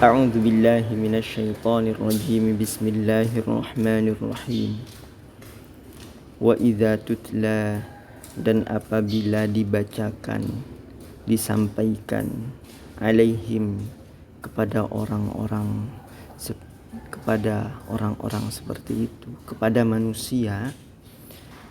A'udzu billahi minasyaitonir rajim. Bismillahirrahmanirrahim. Wa idza tutla, dan apabila dibacakan, disampaikan, alaihim, kepada orang-orang seperti itu, kepada manusia,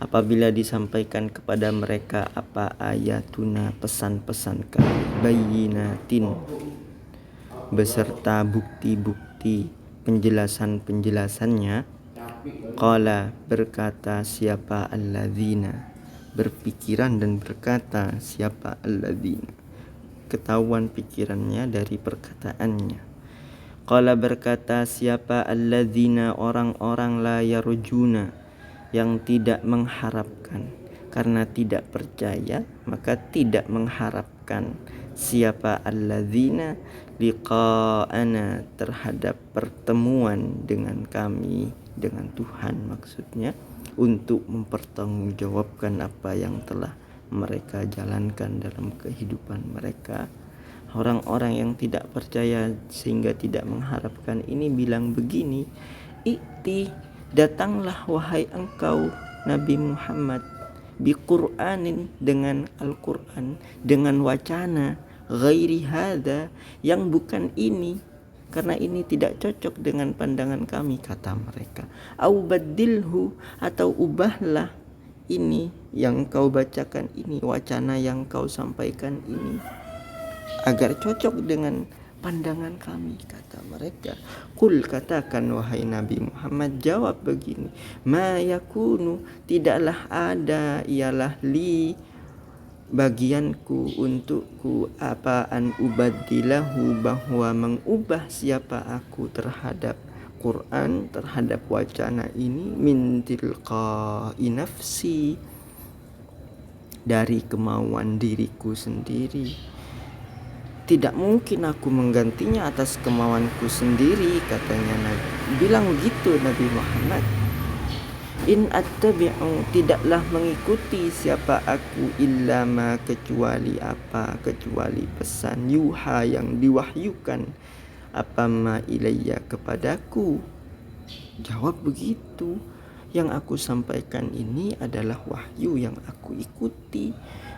apabila disampaikan kepada mereka apa ayatuna, pesan-pesan kami, bayyinatin, beserta bukti-bukti penjelasan-penjelasannya, qala, berkata siapa alladzina, berpikiran dan berkata siapa alladzina, ketahuan pikirannya dari perkataannya. Qala, berkata siapa alladzina, orang-orang la yarjuna, yang tidak mengharapkan, karena tidak percaya maka tidak mengharapkan. Siapa alladzina, liqa'ana, terhadap pertemuan dengan kami, dengan Tuhan maksudnya, untuk mempertanggungjawabkan apa yang telah mereka jalankan dalam kehidupan mereka. Orang-orang yang tidak percaya sehingga tidak mengharapkan ini bilang begini, "I'ti, datanglah wahai engkau Nabi Muhammad, biqur'anin, dengan Al-Qur'an, dengan wacana, ghairi hadza, yang bukan ini, karena ini tidak cocok dengan pandangan kami," kata mereka. "Au badilhu, atau ubahlah ini yang kau bacakan ini, wacana yang kau sampaikan ini, agar cocok dengan pandangan kami," kata mereka. Qul, katakan wahai Nabi Muhammad, jawab begini, ma yakunu, tidaklah ada, ialah li, bagianku, untukku, apa, an ubadilahu, bahwa mengubah siapa aku terhadap Quran, terhadap wacana ini, min tilqa'i nafsi, dari kemauan diriku sendiri. Tidak mungkin aku menggantinya atas kemauanku sendiri, katanya Nabi. Bilang begitu Nabi Muhammad. In attabi'u, tidaklah mengikuti siapa aku, illa ma, kecuali apa, kecuali pesan, yuha, yang diwahyukan, apa, ma ilayya, kepadaku. Jawab begitu. Yang aku sampaikan ini adalah wahyu yang aku ikuti,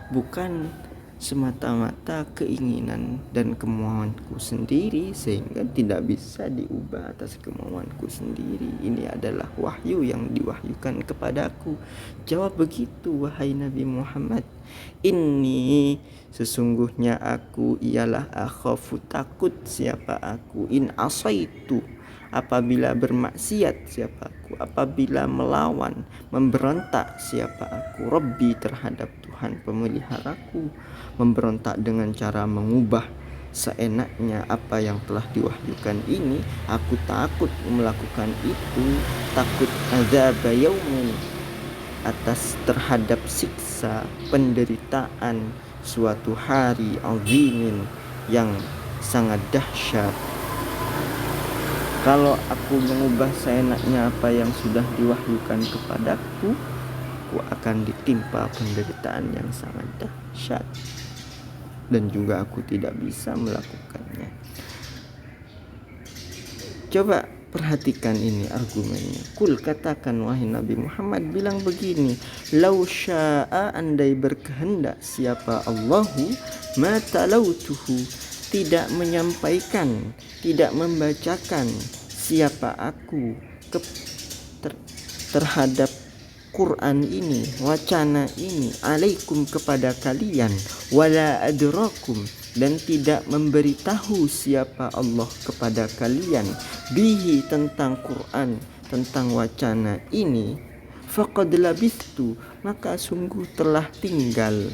bukan semata-mata keinginan dan kemauanku sendiri, sehingga tidak bisa diubah atas kemauanku sendiri. Ini adalah wahyu yang diwahyukan kepadaku. Jawab begitu wahai Nabi Muhammad. Inni, sesungguhnya aku, ialah akhafu, takut siapa aku, in asaitu, apabila bermaksiat siapa aku, apabila melawan, memberontak siapa aku, Rabbi, terhadap Tuhan pemeliharaku, memberontak dengan cara mengubah seenaknya apa yang telah diwahyukan ini, aku takut melakukan itu, takut azab yaumin, atas terhadap siksa, penderitaan suatu hari, azimin, yang sangat dahsyat. Kalau aku mengubah seenaknya apa yang sudah diwahyukan kepadaku, aku akan ditimpa penderitaan yang sangat dahsyat, dan juga aku tidak bisa melakukannya. Coba perhatikan ini argumennya. Kul, katakan wahai Nabi Muhammad, bilang begini, lau sya'a, andai berkehendak siapa Allahu, ma talautuhu, tidak menyampaikan, tidak membacakan siapa aku terhadap Quran ini, wacana ini, alaikum, kepada kalian, wala adrakum, dan tidak memberitahu siapa Allah kepada kalian, bihi, tentang Quran, tentang wacana ini, faqad labistu, maka sungguh telah tinggal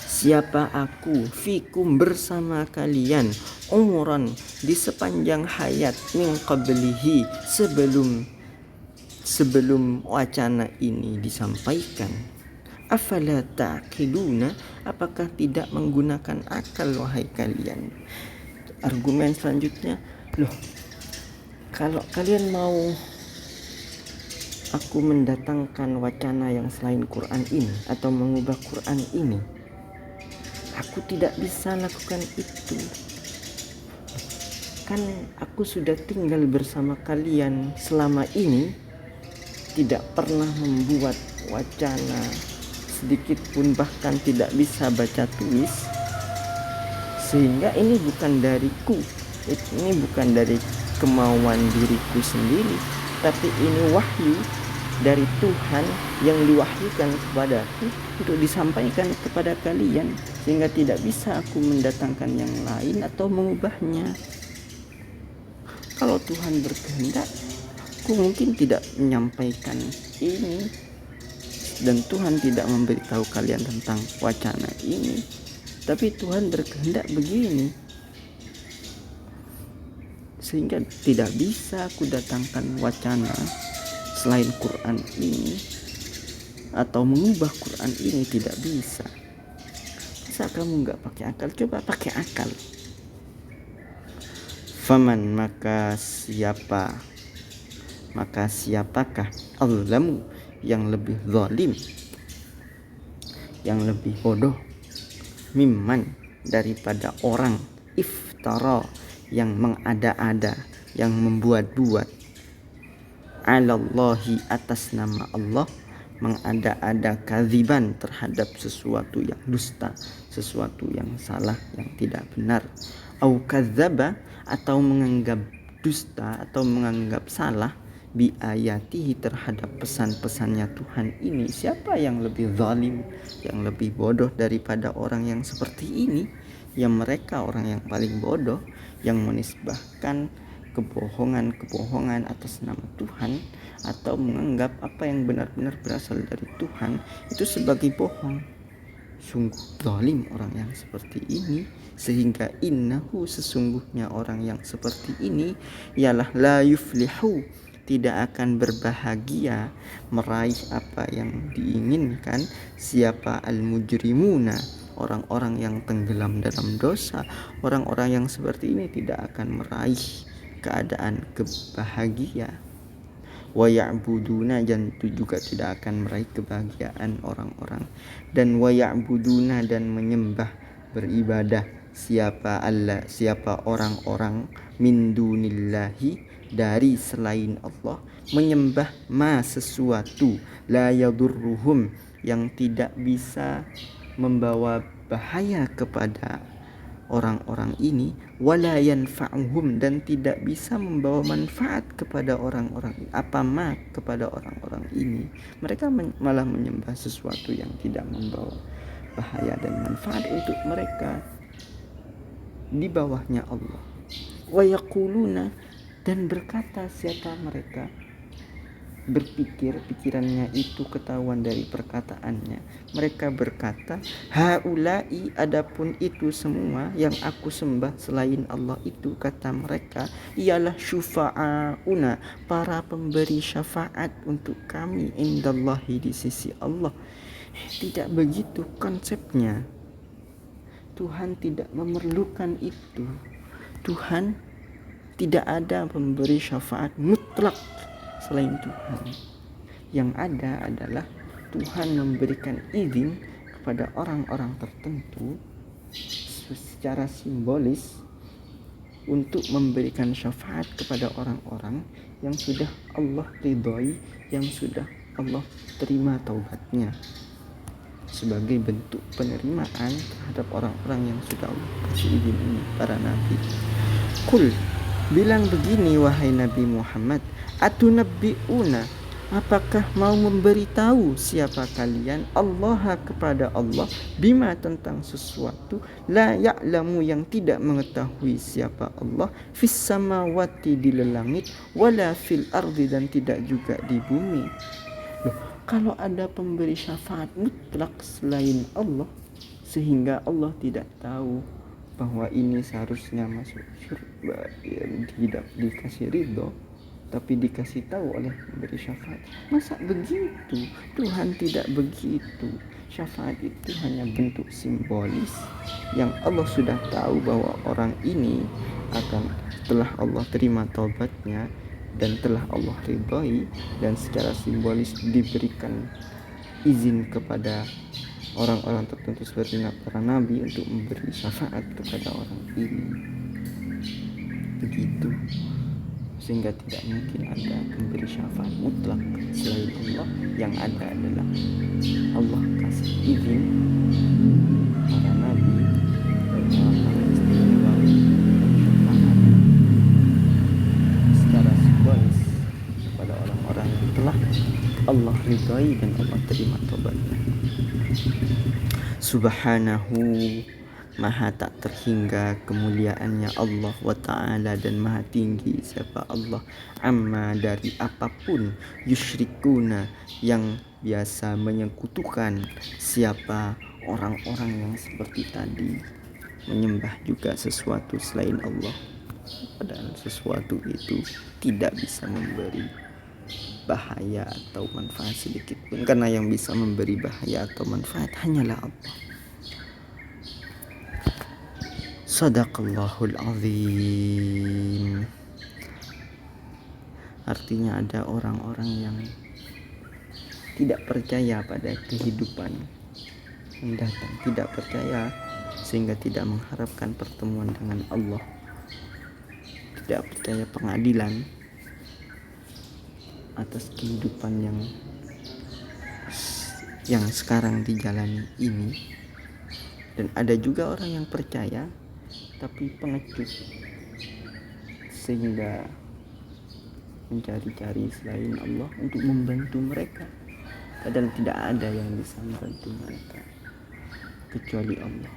siapa aku, fikum, bersama kalian, umuran, di sepanjang hayat, min qablihi, sebelum wacana ini disampaikan. Afala ta'qiluna, apakah tidak menggunakan akal wahai kalian? Argumen selanjutnya, loh, kalau kalian mau aku mendatangkan wacana yang selain Quran ini, atau mengubah Quran ini, aku tidak bisa lakukan itu. kan aku sudah tinggal bersama kalian selama ini, tidak pernah membuat wacana sedikit pun, bahkan tidak bisa baca tulis, sehingga ini bukan dariku, ini bukan dari kemauan diriku sendiri, tapi ini wahyu dari Tuhan yang diwahyukan kepadaku untuk disampaikan kepada kalian, sehingga tidak bisa aku mendatangkan yang lain atau mengubahnya. Kalau Tuhan berkehendak, aku mungkin tidak menyampaikan ini, dan Tuhan tidak memberitahu kalian tentang wacana ini, tapi Tuhan berkehendak begini, sehingga tidak bisa aku datangkan wacana selain Quran ini, atau mengubah Quran ini tidak bisa. Masa kamu nggak pakai akal? Coba pakai akal. Faman, maka siapakah azlamu, yang lebih zalim, yang lebih bodoh, mimman, daripada orang, iftara, yang mengada-ada, yang membuat-buat, alallahi, atas nama Allah, mengada-ada, kadziban, terhadap sesuatu yang dusta, sesuatu yang salah, yang tidak benar, au kadzaba, atau menganggap dusta atau menganggap salah, bi ayatihi, terhadap pesan-pesannya Tuhan ini. Siapa yang lebih zalim, yang lebih bodoh daripada orang yang seperti ini? Yang mereka orang yang paling bodoh, yang menisbahkan kebohongan atas nama Tuhan, atau menganggap apa yang benar-benar berasal dari Tuhan itu sebagai bohong. Sungguh zalim orang yang seperti ini, sehingga innahu, sesungguhnya orang yang seperti ini, ialah la yuflihu, tidak akan berbahagia, meraih apa yang diinginkan, siapa al-mujrimuna, orang-orang yang tenggelam dalam dosa. Orang-orang yang seperti ini tidak akan meraih keadaan kebahagiaan. Wa ya'buduna, dan itu juga tidak akan meraih kebahagiaan orang-orang. Dan wa ya'buduna, dan menyembah, beribadah, siapa orang-orang, min dunillahi, dari selain Allah, menyembah ma, sesuatu, la yadurruhum, yang tidak bisa membawa bahaya kepada orang-orang ini, wala yanfa'uhum, dan tidak bisa membawa manfaat kepada orang-orang ini. Apa ma, kepada orang-orang ini, mereka malah menyembah sesuatu yang tidak membawa bahaya dan manfaat untuk mereka di bawahnya Allah. Wa yaquluna, dan berkata siapa mereka, pikirannya itu ketahuan dari perkataannya. Mereka berkata, haulai, adapun itu semua yang aku sembah selain Allah itu, kata mereka, ialah syufa'auna, para pemberi syafaat untuk kami, indallahi, di sisi Allah. Tidak begitu konsepnya. Tuhan tidak memerlukan itu. Tuhan tidak ada pemberi syafaat mutlak selain Tuhan. Yang ada adalah Tuhan memberikan izin kepada orang-orang tertentu secara simbolis untuk memberikan syafaat kepada orang-orang yang sudah Allah ridhoi, yang sudah Allah terima taubatnya, sebagai bentuk penerimaan terhadap orang-orang yang sudah Allah kasih izin ini, para nabi. Kul, bilang begini wahai Nabi Muhammad, atunabbi'una, apakah mau memberitahu siapa kalian, Allah, kepada Allah, bima, tentang sesuatu, la ya'lamu, yang tidak mengetahui siapa Allah, fis samawati, di langit, wala fil ardi, dan tidak juga di bumi. Loh, kalau ada pemberi syafaat mutlak selain Allah, sehingga Allah tidak tahu bahwa ini seharusnya masuk surga, tidak dikasih ridho, tapi dikasih tahu oleh pemberi syafaat. Masa begitu? Tuhan tidak begitu. Syafaat itu hanya bentuk simbolis yang Allah sudah tahu bahwa orang ini akan, telah Allah terima taubatnya dan telah Allah ridhoi, dan secara simbolis diberikan izin kepada orang-orang tertentu seperti para nabi untuk memberi syafaat kepada orang ini. begitu, sehingga tidak mungkin ada pemberi syafaat mutlak selain Allah. Yang ada adalah Allah kasih izin para nabi dan orang-orang istimewa bersyafaat secara simbolis kepada orang-orang yang telah Allah ridhai dan Allah terima tobatnya. Subhanahu, maha tak terhingga kemuliaannya Allah wa ta'ala, dan maha tinggi siapa Allah, amma dari apapun, yusyrikuna yang biasa menyekutukan siapa orang-orang yang seperti tadi menyembah juga sesuatu selain Allah, padahal sesuatu itu tidak bisa memberi bahaya atau manfaat sedikit pun, karena yang bisa memberi bahaya atau manfaat hanyalah Allah. Sadaqallahul azim. Artinya ada orang-orang yang tidak percaya pada kehidupan yang datang, tidak percaya sehingga tidak mengharapkan pertemuan dengan Allah, tidak percaya pengadilan atas kehidupan yang sekarang dijalani ini. Dan ada juga orang yang percaya tapi pengecut, sehingga mencari-cari selain Allah untuk membantu mereka, padahal tidak ada yang bisa membantu mereka kecuali Allah.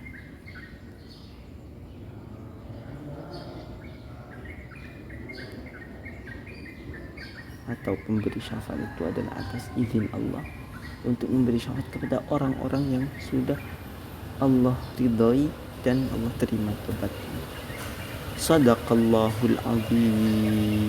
Atau pemberi syafaat itu adalah atas izin Allah untuk memberi syafaat kepada orang-orang yang sudah Allah ridhai dan Allah terima tobatnya. Sadaqallahul azim.